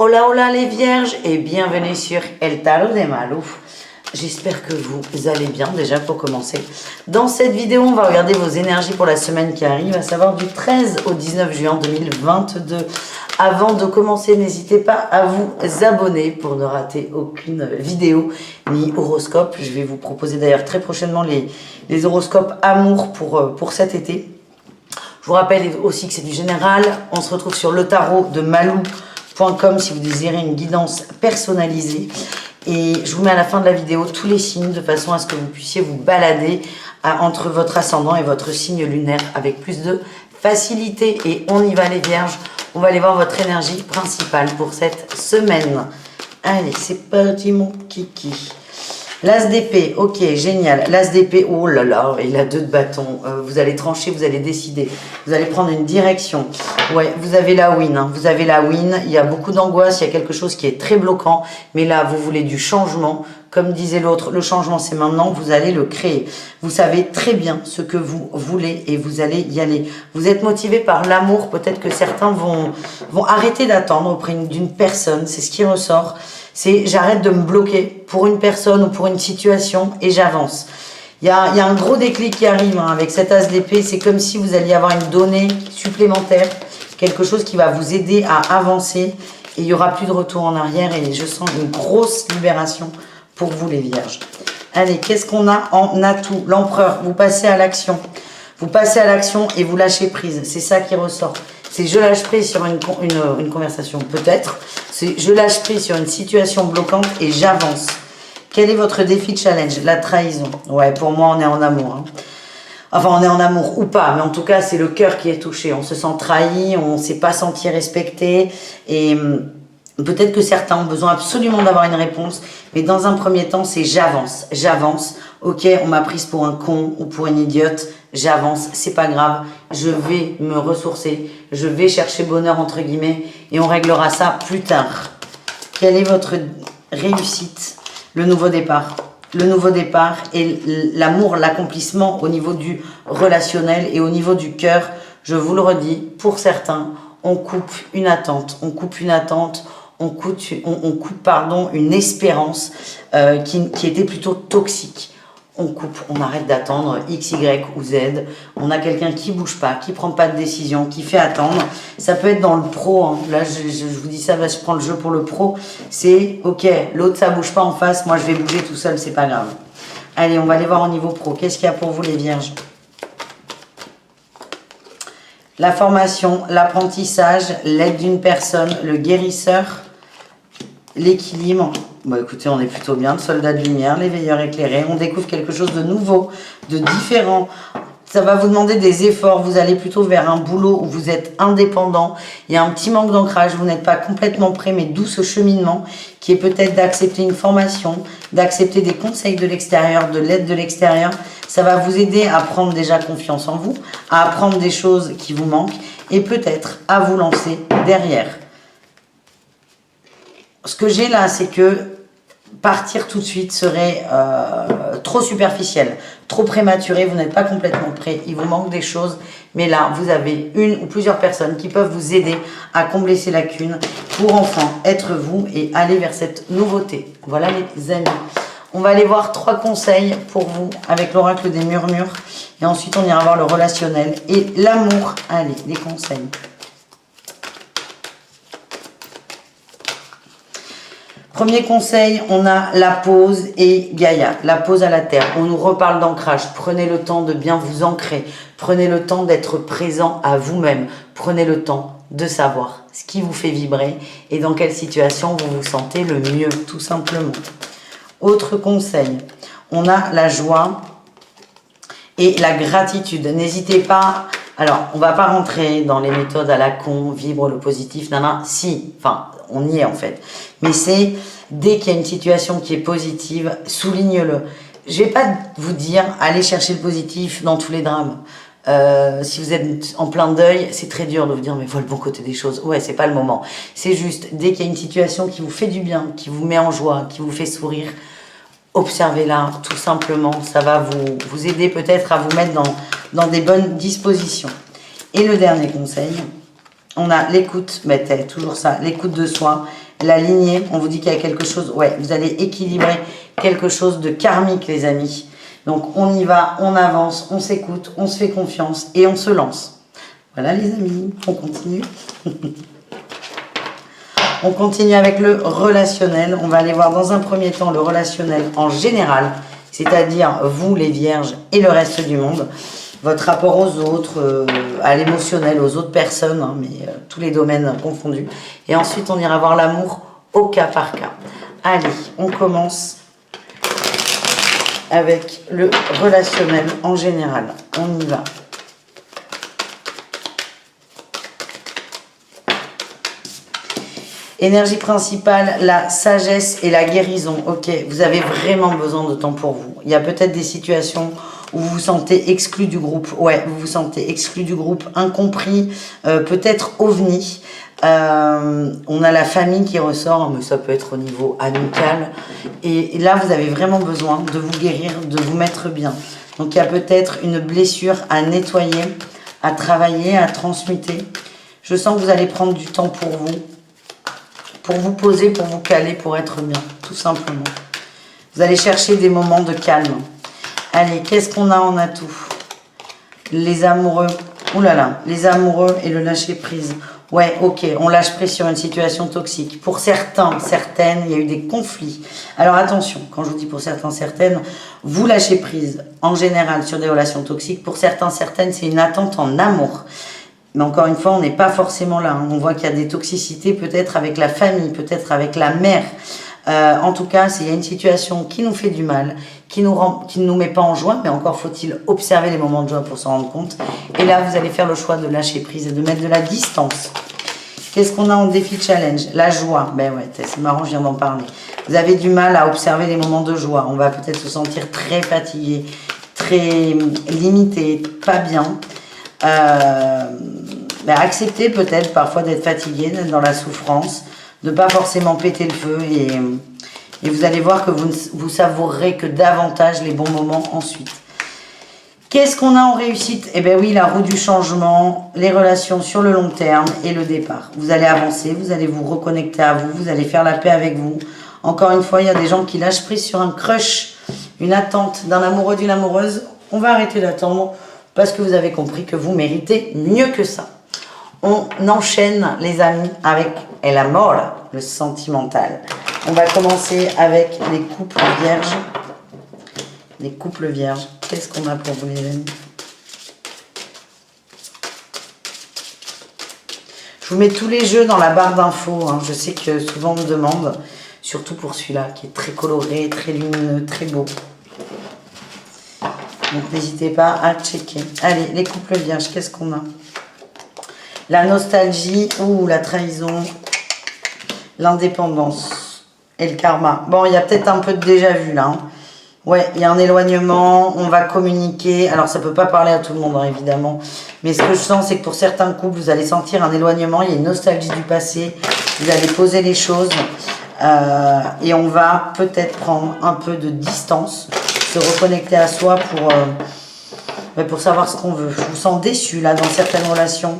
Hola hola les vierges et bienvenue sur El Tarot de Malou. J'espère que vous allez bien déjà pour commencer. Dans cette vidéo, on va regarder vos énergies pour la semaine qui arrive, à savoir du 13 au 19 juin 2022. Avant de commencer, n'hésitez pas à vous abonner pour ne rater aucune vidéo ni horoscope. Je vais vous proposer d'ailleurs très prochainement les horoscopes amour pour cet été. Je vous rappelle aussi que c'est du général. On se retrouve sur le tarot de Malou.com si vous désirez une guidance personnalisée. Et je vous mets à la fin de la vidéo tous les signes de façon à ce que vous puissiez vous balader entre votre ascendant et votre signe lunaire avec plus de facilité. Et on y va les vierges. On va aller voir votre énergie principale pour cette semaine. Allez, c'est parti mon kiki. L'as d'épée, ok, génial. L'as d'épée, oh là là, il a 2 de bâton. Vous allez trancher, vous allez décider. Vous allez prendre une direction. Ouais, vous avez la win, hein. Vous avez la win. Il y a beaucoup d'angoisse, il y a quelque chose qui est très bloquant. Mais là, vous voulez du changement. Comme disait l'autre, le changement, c'est maintenant. Vous allez le créer. Vous savez très bien ce que vous voulez et vous allez y aller. Vous êtes motivé par l'amour. Peut-être que certains vont arrêter d'attendre auprès d'une personne. C'est ce qui ressort. C'est j'arrête de me bloquer pour une personne ou pour une situation et j'avance. Il y a un gros déclic qui arrive hein, avec cet as d'épée. C'est comme si vous alliez avoir une donnée supplémentaire, quelque chose qui va vous aider à avancer et il n'y aura plus de retour en arrière et je sens une grosse libération pour vous les vierges. Allez, qu'est-ce qu'on a en atout? L'empereur, vous passez à l'action. Vous passez à l'action et vous lâchez prise. C'est ça qui ressort. C'est je lâche prise sur une conversation, peut-être. C'est je lâche prise sur une situation bloquante et j'avance. Quel est votre défi challenge? La trahison. Ouais, pour moi, on est en amour. Hein. Enfin, on est en amour ou pas, mais en tout cas, c'est le cœur qui est touché. On se sent trahi, on ne s'est pas senti respecté. Et peut-être que certains ont besoin absolument d'avoir une réponse. Mais dans un premier temps, c'est j'avance. J'avance. Ok, on m'a prise pour un con ou pour une idiote. J'avance, c'est pas grave, je vais me ressourcer, je vais chercher bonheur entre guillemets et on réglera ça plus tard. Quelle est votre réussite? Le nouveau départ. Le nouveau départ et l'amour, l'accomplissement au niveau du relationnel et au niveau du cœur. Je vous le redis, pour certains, on coupe une attente, on coupe une espérance qui était plutôt toxique. On coupe, on arrête d'attendre X, Y ou Z. On a quelqu'un qui bouge pas, qui prend pas de décision, qui fait attendre. Ça peut être dans le pro. Hein. Là, je vous dis ça, je prends le jeu pour le pro. C'est ok, l'autre ça bouge pas en face, moi je vais bouger tout seul, c'est pas grave. Allez, on va aller voir au niveau pro. Qu'est-ce qu'il y a pour vous les vierges? La formation, l'apprentissage, l'aide d'une personne, le guérisseur, l'équilibre. Bon, écoutez, on est plutôt bien. Le soldat de lumière, l'éveilleur éclairé. On découvre quelque chose de nouveau, de différent. Ça va vous demander des efforts. Vous allez plutôt vers un boulot où vous êtes indépendant. Il y a un petit manque d'ancrage. Vous n'êtes pas complètement prêt, mais d'où ce cheminement qui est peut-être d'accepter une formation, d'accepter des conseils de l'extérieur, de l'aide de l'extérieur. Ça va vous aider à prendre déjà confiance en vous, à apprendre des choses qui vous manquent et peut-être à vous lancer derrière. Ce que j'ai là, c'est que partir tout de suite serait trop superficiel, trop prématuré, vous n'êtes pas complètement prêt, il vous manque des choses, mais là, vous avez une ou plusieurs personnes qui peuvent vous aider à combler ces lacunes pour enfin être vous et aller vers cette nouveauté. Voilà les amis. On va aller voir 3 conseils pour vous avec l'oracle des murmures et ensuite on ira voir le relationnel et l'amour. Allez, les conseils. Premier conseil, on a la pause et Gaïa, la pause à la terre. On nous reparle d'ancrage. Prenez le temps de bien vous ancrer. Prenez le temps d'être présent à vous-même. Prenez le temps de savoir ce qui vous fait vibrer et dans quelle situation vous vous sentez le mieux, tout simplement. Autre conseil, on a la joie et la gratitude. N'hésitez pas. Alors, on va pas rentrer dans les méthodes à la con, vibre le positif, nana. Si, enfin, on y est en fait. Mais c'est, dès qu'il y a une situation qui est positive, souligne-le. Je vais pas vous dire, allez chercher le positif dans tous les drames. Si vous êtes en plein deuil, c'est très dur de vous dire, mais vois le bon côté des choses. Ouais, c'est pas le moment. C'est juste, dès qu'il y a une situation qui vous fait du bien, qui vous met en joie, qui vous fait sourire, observez-la, tout simplement. Ça va vous aider peut-être à vous mettre dans des bonnes dispositions. Et le dernier conseil, on a l'écoute, mais toujours ça, l'écoute de soi, la lignée. On vous dit qu'il y a quelque chose, ouais, vous allez équilibrer quelque chose de karmique, les amis. Donc, on y va, on avance, on s'écoute, on se fait confiance et on se lance. Voilà, les amis, on continue. On continue avec le relationnel. On va aller voir dans un premier temps le relationnel en général, c'est-à-dire vous, les vierges, et le reste du monde. Votre rapport aux autres, à l'émotionnel, aux autres personnes, hein, mais tous les domaines confondus. Et ensuite, on ira voir l'amour au cas par cas. Allez, on commence avec le relationnel en général. On y va. Énergie principale, la sagesse et la guérison. Ok, vous avez vraiment besoin de temps pour vous. Il y a peut-être des situations où vous vous sentez exclu du groupe. Ouais, vous vous sentez exclu du groupe, incompris, peut-être ovni. On a la famille qui ressort, mais ça peut être au niveau amical. Et là, vous avez vraiment besoin de vous guérir, de vous mettre bien. Donc, il y a peut-être une blessure à nettoyer, à travailler, à transmuter. Je sens que vous allez prendre du temps pour vous poser, pour vous caler, pour être bien, tout simplement. Vous allez chercher des moments de calme. Allez, qu'est-ce qu'on a en atout? Les amoureux. Ouh là là, les amoureux et le lâcher prise. Ouais, ok, on lâche prise sur une situation toxique. Pour certains, certaines, il y a eu des conflits. Alors attention, quand je vous dis pour certains, certaines, vous lâchez prise en général sur des relations toxiques. Pour certains, certaines, c'est une attente en amour. Mais encore une fois, on n'est pas forcément là. On voit qu'il y a des toxicités peut-être avec la famille, peut-être avec la mère. En tout cas, il y a une situation qui nous fait du mal, qui ne nous met pas en joie, mais encore faut-il observer les moments de joie pour s'en rendre compte. Et là, vous allez faire le choix de lâcher prise et de mettre de la distance. Qu'est-ce qu'on a en défi challenge? La joie. Ben ouais, c'est marrant, je viens d'en parler. Vous avez du mal à observer les moments de joie. On va peut-être se sentir très fatigué, très limité, pas bien. Accepter peut-être parfois d'être fatigué, d'être dans la souffrance, de ne pas forcément péter le feu et vous allez voir que vous savourerez que davantage les bons moments ensuite. Qu'est-ce qu'on a en réussite? Eh bien oui, la roue du changement, les relations sur le long terme et le départ. Vous allez avancer, vous allez vous reconnecter à vous, vous allez faire la paix avec vous. Encore une fois, il y a des gens qui lâchent prise sur un crush, une attente d'un amoureux, d'une amoureuse. On va arrêter d'attendre parce que vous avez compris que vous méritez mieux que ça. On enchaîne, les amis, avec el amor, le sentimental. On va commencer avec les couples vierges. Les couples vierges. Qu'est-ce qu'on a pour vous, les amis? Je vous mets tous les jeux dans la barre d'infos. Hein. Je sais que souvent on me demande, surtout pour celui-là, qui est très coloré, très lumineux, très beau. Donc n'hésitez pas à checker. Allez, les couples vierges, qu'est-ce qu'on a? La nostalgie ou la trahison, l'indépendance et le karma. Bon, il y a peut-être un peu de déjà-vu là. Hein. Ouais, il y a un éloignement, on va communiquer. Alors, ça ne peut pas parler à tout le monde, hein, évidemment. Mais ce que je sens, c'est que pour certains couples, vous allez sentir un éloignement. Il y a une nostalgie du passé. Vous allez poser les choses. Et on va peut-être prendre un peu de distance, se reconnecter à soi pour savoir ce qu'on veut. Je vous sens déçu là dans certaines relations.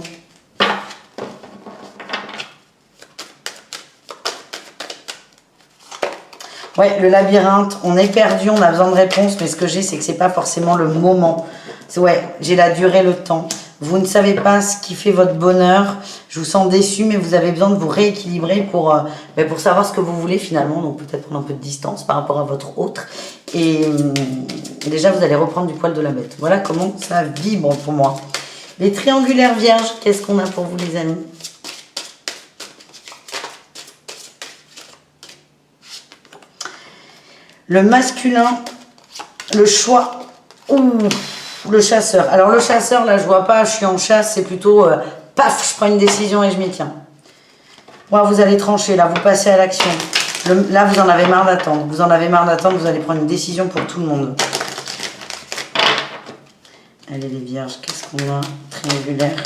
Ouais, le labyrinthe, on est perdu, on a besoin de réponses, mais ce que j'ai, c'est que c'est pas forcément le moment. Ouais, j'ai la durée, le temps. Vous ne savez pas ce qui fait votre bonheur. Je vous sens déçu, mais vous avez besoin de vous rééquilibrer pour savoir ce que vous voulez finalement. Donc peut-être prendre un peu de distance par rapport à votre autre. Et déjà, vous allez reprendre du poil de la bête. Voilà comment ça vibre pour moi. Les triangulaires vierges, qu'est-ce qu'on a pour vous, les amis? Le masculin, le choix, ou le chasseur. Alors le chasseur, là, je vois pas, je suis en chasse, c'est plutôt, paf, je prends une décision et je m'y tiens. Moi, vous allez trancher, là, vous passez à l'action. Là, vous en avez marre d'attendre. Vous en avez marre d'attendre, vous allez prendre une décision pour tout le monde. Allez, les vierges, qu'est-ce qu'on a? Triangulaire.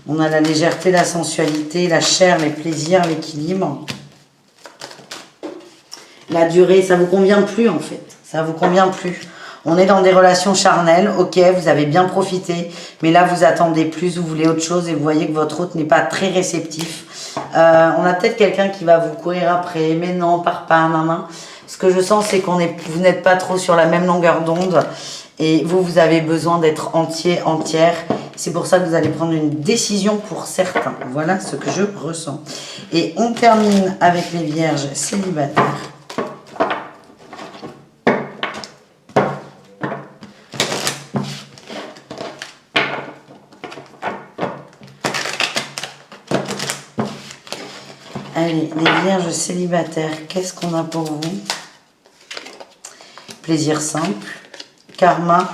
On a la légèreté, la sensualité, la chair, les plaisirs, l'équilibre. La durée, ça vous convient plus en fait, ça vous convient plus. On est dans des relations charnelles, ok, vous avez bien profité, mais là vous attendez plus, vous voulez autre chose et vous voyez que votre hôte n'est pas très réceptif. On a peut-être quelqu'un qui va vous courir après, mais non, pars pas, nan. Ce que je sens, c'est vous n'êtes pas trop sur la même longueur d'onde et vous avez besoin d'être entier, entière. C'est pour ça que vous allez prendre une décision pour certains. Voilà ce que je ressens. Et on termine avec les vierges célibataires. Allez, les vierges célibataires, qu'est-ce qu'on a pour vous? Plaisir simple, karma,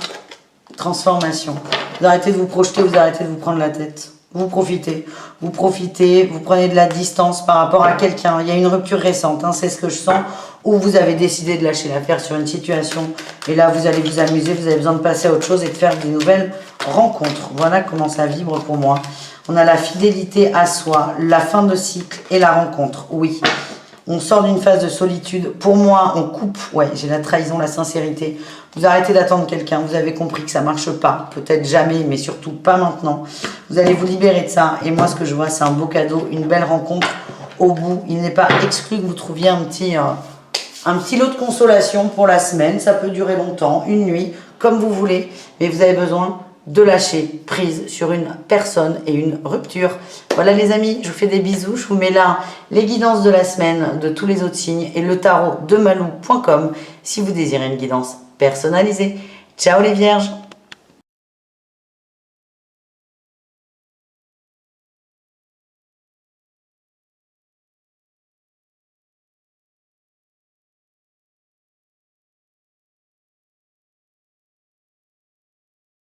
transformation. Vous arrêtez de vous projeter, vous arrêtez de vous prendre la tête. Vous profitez, vous prenez de la distance par rapport à quelqu'un. Il y a une rupture récente, hein, c'est ce que je sens, où vous avez décidé de lâcher l'affaire sur une situation. Et là, vous allez vous amuser, vous avez besoin de passer à autre chose et de faire des nouvelles rencontres. Voilà comment ça vibre pour moi. On a la fidélité à soi, la fin de cycle et la rencontre. Oui, on sort d'une phase de solitude. Pour moi, on coupe. Ouais, j'ai la trahison, la sincérité. Vous arrêtez d'attendre quelqu'un. Vous avez compris que ça marche pas. Peut-être jamais, mais surtout pas maintenant. Vous allez vous libérer de ça. Et moi, ce que je vois, c'est un beau cadeau, une belle rencontre au bout. Il n'est pas exclu que vous trouviez un petit lot de consolation pour la semaine. Ça peut durer longtemps, une nuit, comme vous voulez. Mais vous avez besoin de lâcher prise sur une personne et une rupture. Voilà les amis, je vous fais des bisous. Je vous mets là les guidances de la semaine de tous les autres signes et le tarot de malou.com si vous désirez une guidance personnalisée. Ciao les vierges!